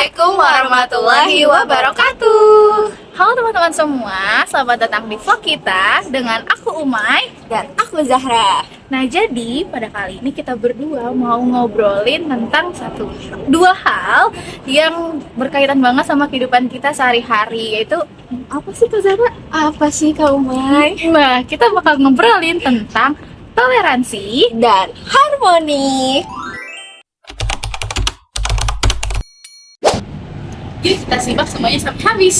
Assalamualaikum warahmatullahi wabarakatuh. Halo teman-teman semua, selamat datang di vlog kita dengan aku Umay. Dan aku Zahra. Nah jadi pada kali ini kita berdua mau ngobrolin tentang dua hal yang berkaitan banget sama kehidupan kita sehari-hari. Yaitu apa sih Kak Zahra? Apa sih Kak Umay? Nah kita bakal ngobrolin tentang toleransi Dan harmoni. Jadi kita simak semuanya sampai habis.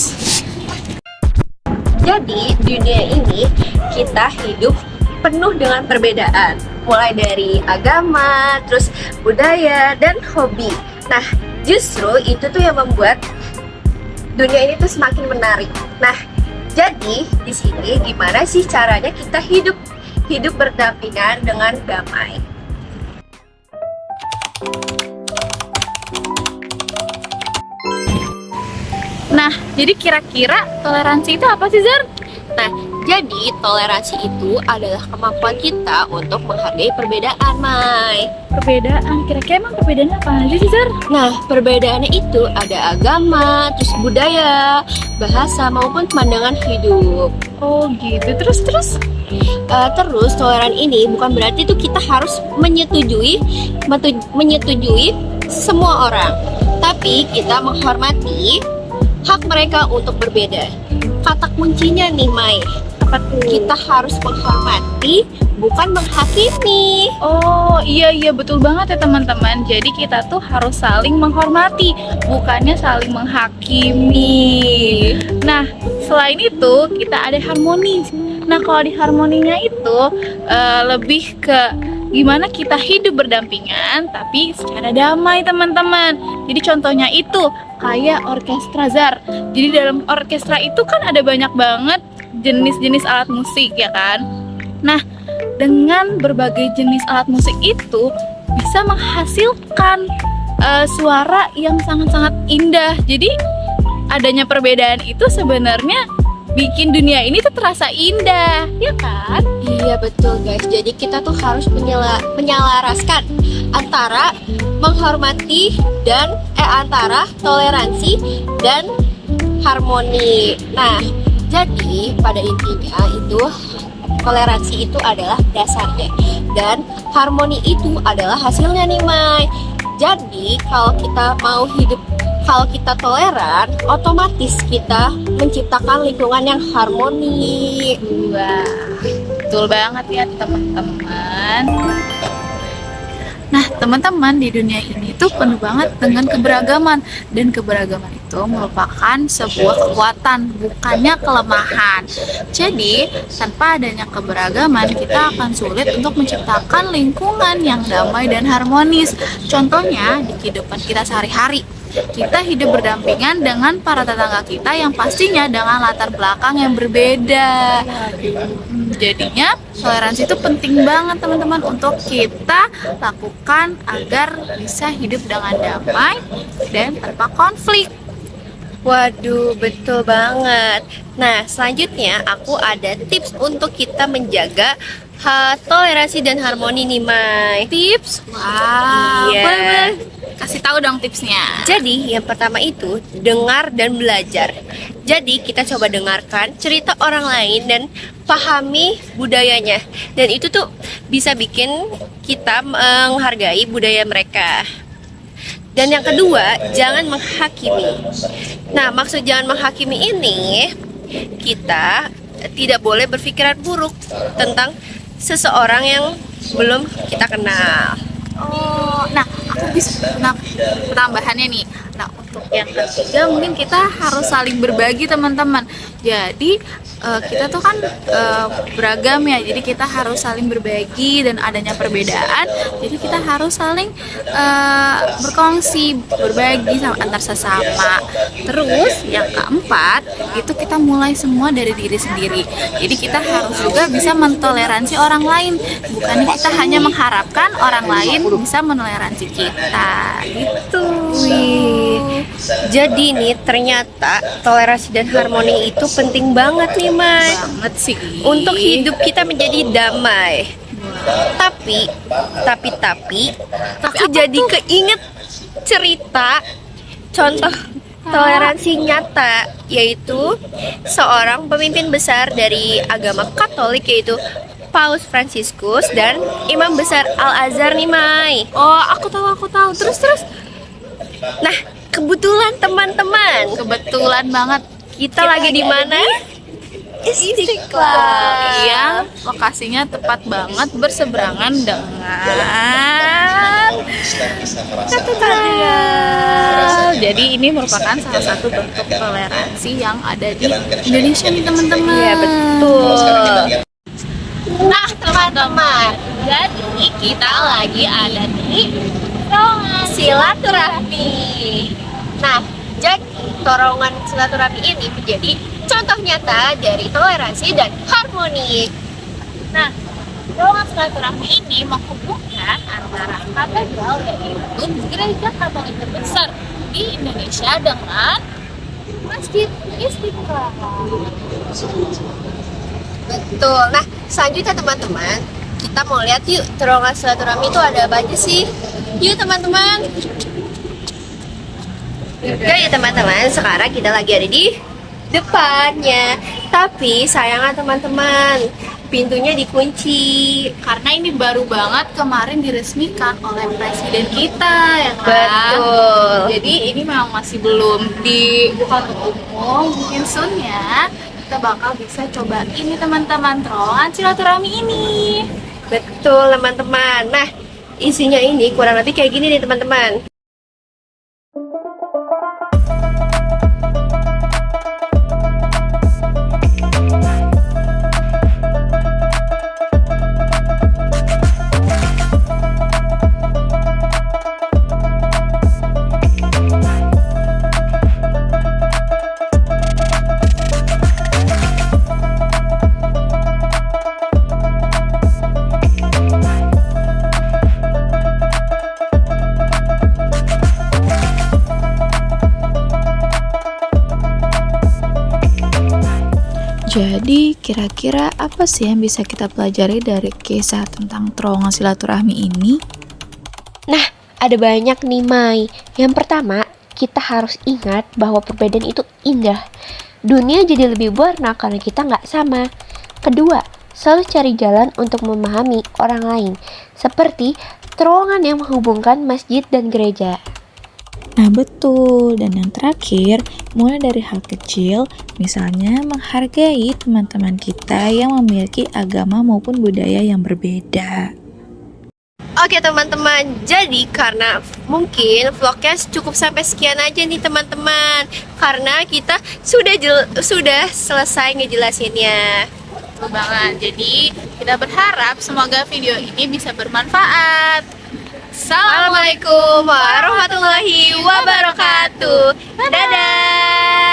Jadi di dunia ini kita hidup penuh dengan perbedaan, mulai dari agama, terus budaya, dan hobi. Nah, justru itu tuh yang membuat dunia ini tuh semakin menarik. Nah, jadi di sini gimana sih caranya kita hidup berdampingan dengan damai? Nah jadi kira-kira toleransi itu apa sih Zar? Nah, jadi toleransi itu adalah kemampuan kita untuk menghargai perbedaan, Mai. Perbedaan, kira-kira emang perbedaannya apa aja sih Zar? Nah, perbedaannya itu ada agama, terus budaya, bahasa, maupun pandangan hidup. Oh gitu, terus? Terus toleran ini bukan berarti itu kita harus menyetujui semua orang, tapi kita menghormati hak mereka untuk berbeda. Kata kuncinya nih, Mai, Apa tuh? kita harus menghormati, bukan menghakimi. Oh iya betul banget ya teman-teman. Jadi kita tuh harus saling menghormati, bukannya saling menghakimi. Nah selain itu kita ada harmoni. Nah kalau di harmoninya itu lebih ke gimana kita hidup berdampingan tapi secara damai teman-teman. Jadi contohnya itu kayak orkestra Zar. Jadi dalam orkestra itu kan ada banyak banget jenis-jenis alat musik ya kan. Nah dengan berbagai jenis alat musik itu bisa menghasilkan suara yang sangat-sangat indah. Jadi adanya perbedaan itu sebenarnya bikin dunia ini tuh terasa indah, ya kan? Iya betul guys. Jadi kita tuh harus menyelaraskan antara menghormati dan antara toleransi dan harmoni. Nah, jadi pada intinya itu toleransi itu adalah dasarnya dan harmoni itu adalah hasilnya nih, Mai. Jadi kalau kita toleran, otomatis kita menciptakan lingkungan yang harmoni. Wah, betul banget ya teman-teman. Nah teman-teman, di dunia ini tuh penuh banget dengan keberagaman. Dan keberagaman itu merupakan sebuah kekuatan, bukannya kelemahan. Jadi tanpa adanya keberagaman, kita akan sulit untuk menciptakan lingkungan yang damai dan harmonis. Contohnya di kehidupan kita sehari-hari, kita hidup berdampingan dengan para tetangga kita yang pastinya dengan latar belakang yang berbeda. Jadinya toleransi itu penting banget teman-teman untuk kita lakukan agar bisa hidup dengan damai dan tanpa konflik. Waduh, betul banget. Nah, selanjutnya aku ada tips untuk kita menjaga toleransi dan harmoni nih, Mai. Tips? Wow, Iya. boleh kasih tahu dong tipsnya. Jadi yang pertama itu dengar dan belajar. Jadi kita coba dengarkan cerita orang lain dan pahami budayanya. Dan itu tuh bisa bikin kita menghargai budaya mereka. Dan yang kedua, jangan menghakimi. Nah, maksud jangan menghakimi ini, kita tidak boleh berpikiran buruk tentang seseorang yang belum kita kenal. Oh, nah aku bisa penambahannya nih. Nah untuk yang ketiga mungkin kita harus saling berbagi teman-teman. Jadi kita tuh kan beragam ya. Jadi kita harus saling berbagi dan adanya perbedaan. Jadi kita harus saling berkongsi, berbagi sama antar sesama. Terus yang keempat itu kita mulai semua dari diri sendiri. Jadi kita harus juga bisa mentoleransi orang lain. Bukannya kita hanya mengharapkan orang lain bisa menoleransi kita. Gitu. Jadi nih ternyata toleransi dan harmoni itu penting banget nih, Mai. Banget sih. Untuk hidup kita menjadi damai. Tapi aku jadi keinget cerita contoh toleransi nyata, yaitu seorang pemimpin besar dari agama Katolik, yaitu Paus Fransiskus dan Imam Besar Al-Azhar nih, Mai. Oh, aku tahu. Terus. Nah, kebetulan teman-teman, Kebetulan banget kita lagi di mana? Istiqlal. yang lokasinya tepat banget berseberangan dengan katedral. Jadi ini merupakan salah satu bentuk toleransi yang ada di Indonesia nih teman-teman. Iya, betul. Nah, teman-teman, jadi kita lagi ada di silaturahmi. Nah, jadi torongan silaturahmi ini menjadi contoh nyata dari toleransi dan harmoni. Nah, dorongan silaturahmi ini menghubungkan antara katedral yaitu gereja Katolik terbesar di Indonesia dengan Masjid Istiqlal. Betul. Nah, selanjutnya teman-teman, kita mau lihat yuk terowongan silaturahmi itu ada apa aja sih? Yuk teman-teman. Oke ya teman-teman, sekarang kita lagi ada di depannya. Tapi sayangnya teman-teman, pintunya dikunci. Karena ini baru banget kemarin diresmikan oleh presiden kita ya kan. Betul. Jadi ini memang masih belum dibuka untuk umum. Mungkin soon ya kita bakal bisa coba ini teman-teman terowongan silaturahmi ini. Betul teman-teman. Nah, isinya ini kurang lebih kayak gini nih teman-teman. Jadi, kira-kira apa sih yang bisa kita pelajari dari kisah tentang terowongan silaturahmi ini? Nah, ada banyak nih Mai. Yang pertama, kita harus ingat bahwa perbedaan itu indah. Dunia jadi lebih warna karena kita nggak sama. Kedua, selalu cari jalan untuk memahami orang lain, seperti terowongan yang menghubungkan masjid dan gereja. Nah, betul. Dan yang terakhir, mulai dari hal kecil, misalnya menghargai teman-teman kita yang memiliki agama maupun budaya yang berbeda. Oke teman-teman, jadi karena mungkin vlognya cukup sampai sekian aja nih teman-teman, karena kita sudah selesai ngejelasinnya. Betul banget. Jadi kita berharap semoga video ini bisa bermanfaat. Assalamualaikum warahmatullahi wabarakatuh. Dadah.